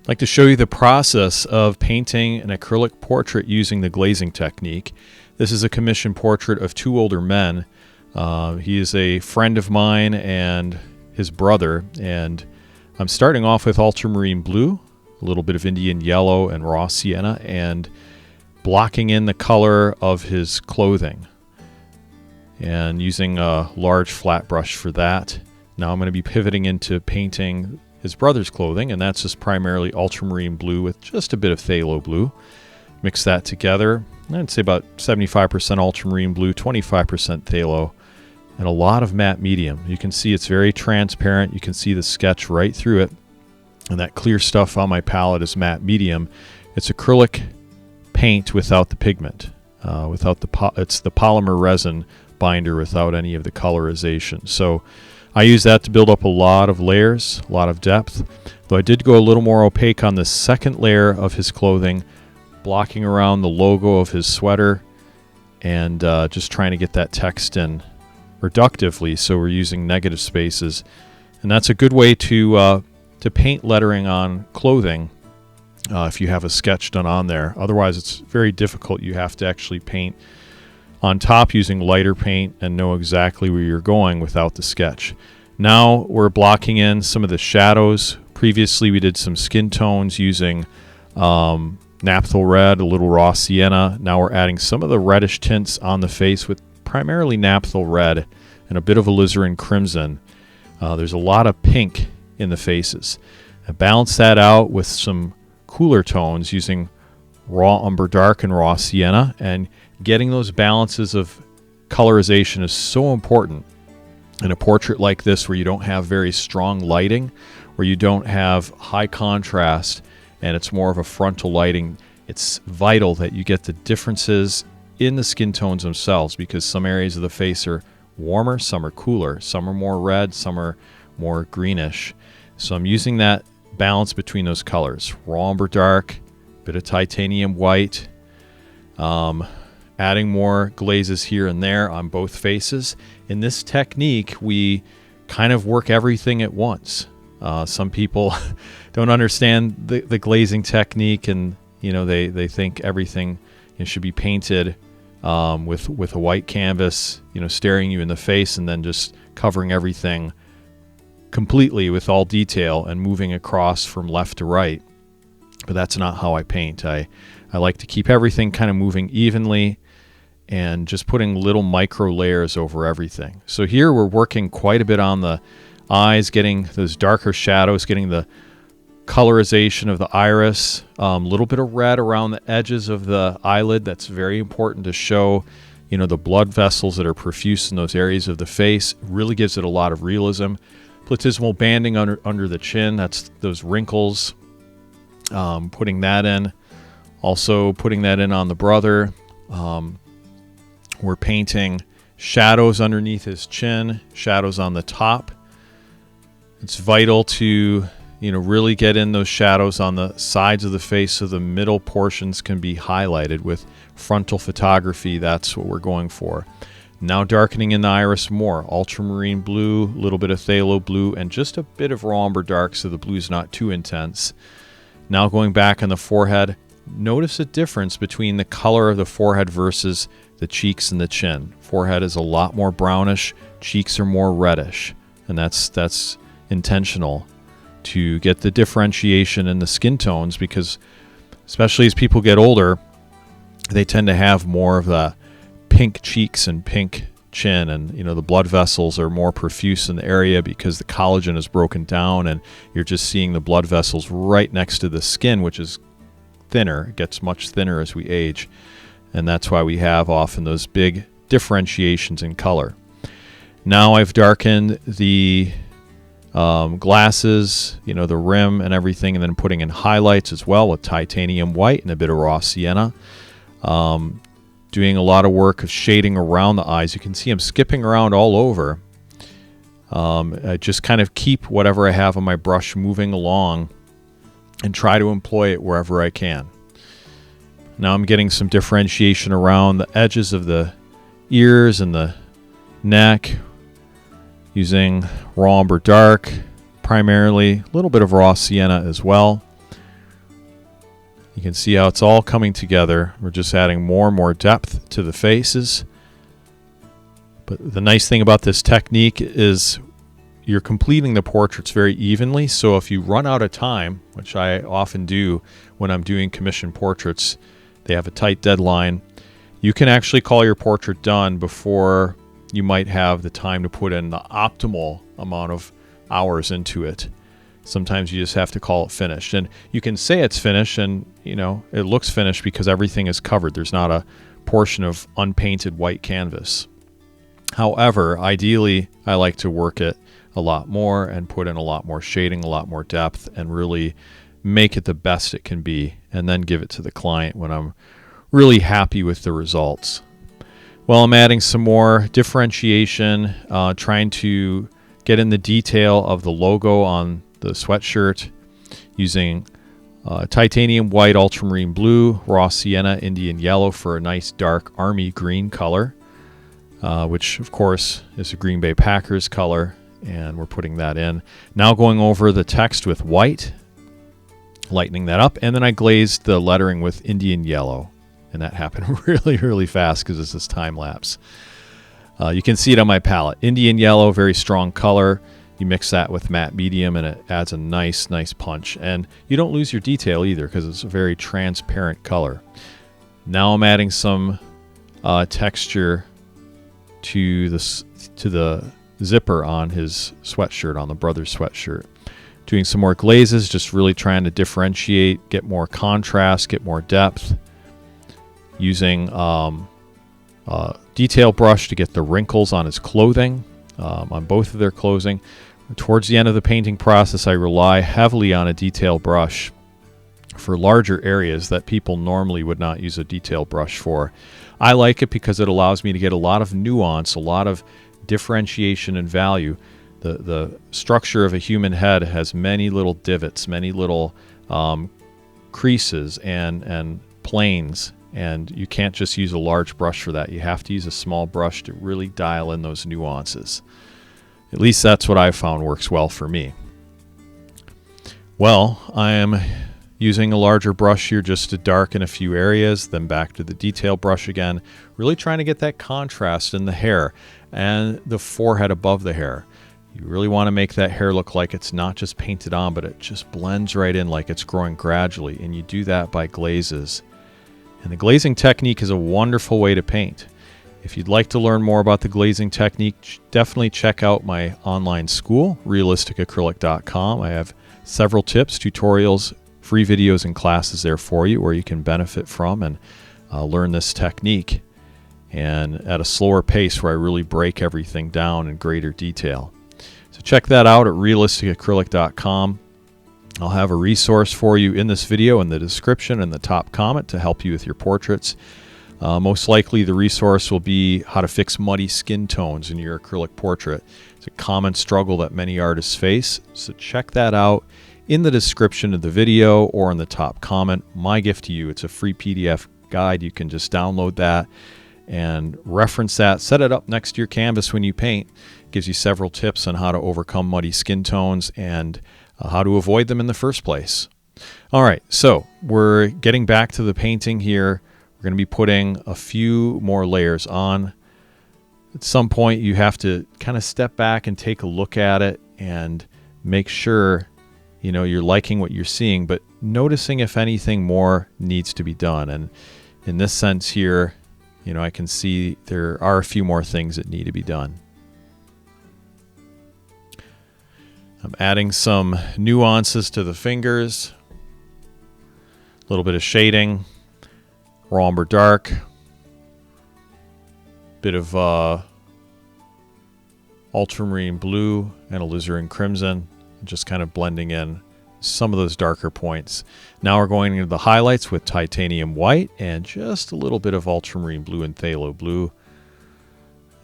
I'd like to show you the process of painting an acrylic portrait using the glazing technique. This is a commissioned portrait of two older men. He is a friend of mine and his brother, and I'm starting off with ultramarine blue, a little bit of Indian yellow and raw sienna, and blocking in the color of his clothing and using a large flat brush for that. Now I'm going to be pivoting into painting his brother's clothing, and that's just primarily ultramarine blue with just a bit of phthalo blue. Mix that together. I'd say about 75% ultramarine blue, 25% phthalo, and a lot of matte medium. You can see it's very transparent. You can see the sketch right through it. And that clear stuff on my palette is matte medium. It's acrylic paint without the pigment. It's the polymer resin binder without any of the colorization. So I use that to build up a lot of layers, a lot of depth. Though I did go a little more opaque on the second layer of his clothing, blocking around the logo of his sweater and just trying to get that text in reductively, so we're using negative spaces. And that's a good way to paint lettering on clothing if you have a sketch done on there. Otherwise, it's very difficult. You have to actually paint on top using lighter paint and know exactly where you're going without the sketch. Now we're blocking in some of the shadows. Previously we did some skin tones using naphtha red, a little raw sienna. Now we're adding some of the reddish tints on the face with primarily naphtha red and a bit of alizarin crimson. There's a lot of pink in the faces. I balance that out with some cooler tones using raw umber dark and raw sienna, and getting those balances of colorization is so important in a portrait like this, where you don't have very strong lighting, where you don't have high contrast, and it's more of a frontal lighting. It's vital that you get the differences in the skin tones themselves, because some areas of the face are warmer, some are cooler, some are more red, some are more greenish. So I'm using that balance between those colors. Raw umber dark, bit of titanium white, adding more glazes here and there on both faces. In this technique, we kind of work everything at once. Some people don't understand the glazing technique, and they think everything should be painted with a white canvas, staring you in the face, and then just covering everything completely with all detail and moving across from left to right. But that's not how I paint. I like to keep everything kind of moving evenly and just putting little micro layers over everything. So here we're working quite a bit on the eyes, getting those darker shadows, getting the colorization of the iris, a little bit of red around the edges of the eyelid. That's very important to show the blood vessels that are profuse in those areas of the face. It really gives it a lot of realism. Platysmal banding under the chin, that's those wrinkles. Putting that in. Also putting that in on the brother. We're painting shadows underneath his chin, shadows on the top. It's vital to really get in those shadows on the sides of the face so the middle portions can be highlighted with frontal photography. That's what we're going for. Now darkening in the iris more. Ultramarine blue, a little bit of phthalo blue, and just a bit of raw umber dark so the blue's not too intense. Now going back on the forehead, notice a difference between the color of the forehead versus the cheeks and the chin. Forehead is a lot more brownish, cheeks are more reddish, and that's intentional to get the differentiation in the skin tones, because especially as people get older, they tend to have more of the pink cheeks and pink chin, and the blood vessels are more profuse in the area because the collagen is broken down, and you're just seeing the blood vessels right next to the skin, which is thinner. It gets much thinner as we age, and that's why we have often those big differentiations in color. Now I've darkened the glasses, the rim and everything, and then putting in highlights as well with titanium white and a bit of raw sienna. Doing a lot of work of shading around the eyes. You can see I'm skipping around all over. I just kind of keep whatever I have on my brush moving along and try to employ it wherever I can. Now I'm getting some differentiation around the edges of the ears and the neck using raw umber dark primarily, a little bit of raw sienna as well. You can see how it's all coming together. We're just adding more and more depth to the faces. But the nice thing about this technique is you're completing the portraits very evenly. So if you run out of time, which I often do when I'm doing commission portraits, they have a tight deadline, you can actually call your portrait done before you might have the time to put in the optimal amount of hours into it. Sometimes you just have to call it finished. And you can say it's finished and, it looks finished because everything is covered. There's not a portion of unpainted white canvas. However, ideally, I like to work it a lot more and put in a lot more shading, a lot more depth, and really make it the best it can be, and then give it to the client when I'm really happy with the results. Well, I'm adding some more differentiation, trying to get in the detail of the logo on the sweatshirt using titanium white, ultramarine blue, raw sienna, Indian yellow for a nice dark army green color, which of course is a Green Bay Packers color, and we're putting that in. Now going over the text with white, lightening that up, and then I glazed the lettering with Indian yellow, and that happened really fast because this is time lapse. You can see it on my palette. Indian yellow, very strong color. You mix that with matte medium and it adds a nice punch. And you don't lose your detail either because it's a very transparent color. Now I'm adding some texture to the zipper on his sweatshirt, on the brother's sweatshirt. Doing some more glazes, just really trying to differentiate, get more contrast, get more depth. Using detail brush to get the wrinkles on his clothing, on both of their clothing. Towards the end of the painting process, I rely heavily on a detail brush for larger areas that people normally would not use a detail brush for. I like it because it allows me to get a lot of nuance, a lot of differentiation and value. The structure of a human head has many little divots, many little creases and planes, and you can't just use a large brush for that. You have to use a small brush to really dial in those nuances. At least that's what I've found works well for me. Well, I am using a larger brush here just to darken a few areas, then back to the detail brush again, really trying to get that contrast in the hair and the forehead above the hair. You really want to make that hair look like it's not just painted on, but it just blends right in like it's growing gradually, and you do that by glazes. And the glazing technique is a wonderful way to paint. If you'd like to learn more about the glazing technique, definitely check out my online school, realisticacrylic.com. I have several tips, tutorials, free videos, and classes there for you where you can benefit from and learn this technique, and at a slower pace where I really break everything down in greater detail. So check that out at realisticacrylic.com. I'll have a resource for you in this video in the description and the top comment to help you with your portraits. Most likely the resource will be how to fix muddy skin tones in your acrylic portrait. It's a common struggle that many artists face, so check that out in the description of the video or in the top comment. My gift to you, it's a free PDF guide. You can just download that and reference that, set it up next to your canvas when you paint. It gives you several tips on how to overcome muddy skin tones and how to avoid them in the first place. All right, so we're getting back to the painting here. We're going to be putting a few more layers on. At some point, you have to kind of step back and take a look at it and make sure you're liking what you're seeing, but noticing if anything more needs to be done. And in this sense here, I can see there are a few more things that need to be done. I'm adding some nuances to the fingers, a little bit of shading, raw umber dark, bit of ultramarine blue and alizarin crimson, just kind of blending in some of those darker points. Now we're going into the highlights with titanium white and just a little bit of ultramarine blue and phthalo blue.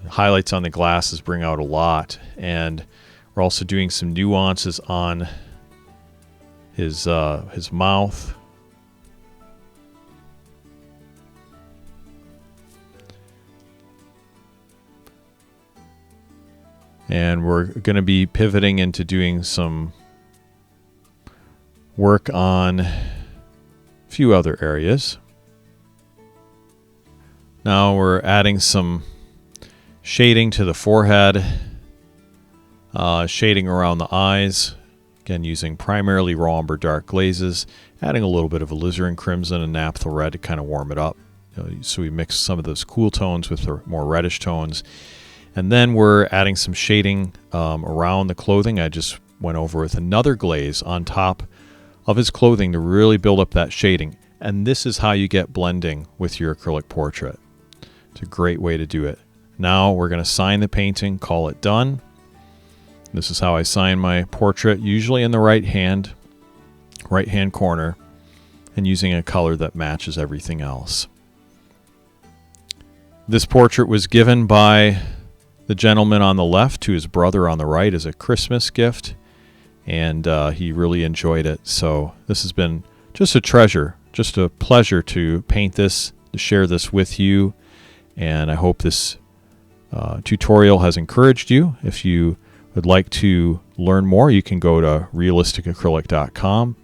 The highlights on the glasses bring out a lot, and we're also doing some nuances on his mouth. And we're going to be pivoting into doing some work on few other areas. Now we're adding some shading to the forehead, shading around the eyes, again using primarily raw umber dark glazes, adding a little bit of alizarin crimson and naphtha red to kind of warm it up. So we mix some of those cool tones with the more reddish tones. And then we're adding some shading around the clothing. I just went over with another glaze on top of his clothing to really build up that shading. And this is how you get blending with your acrylic portrait. It's a great way to do it. Now we're going to sign the painting, call it done. This is how I sign my portrait, usually in the right hand corner, and using a color that matches everything else. This portrait was given by the gentleman on the left to his brother on the right as a Christmas gift, and he really enjoyed it. So this has been just a treasure, just a pleasure to paint this, to share this with you, and I hope this tutorial has encouraged you. If you would like to learn more, you can go to realisticacrylic.com,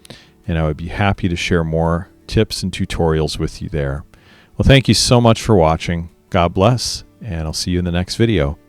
and I would be happy to share more tips and tutorials with you there. Well, thank you so much for watching. God bless, and I'll see you in the next video.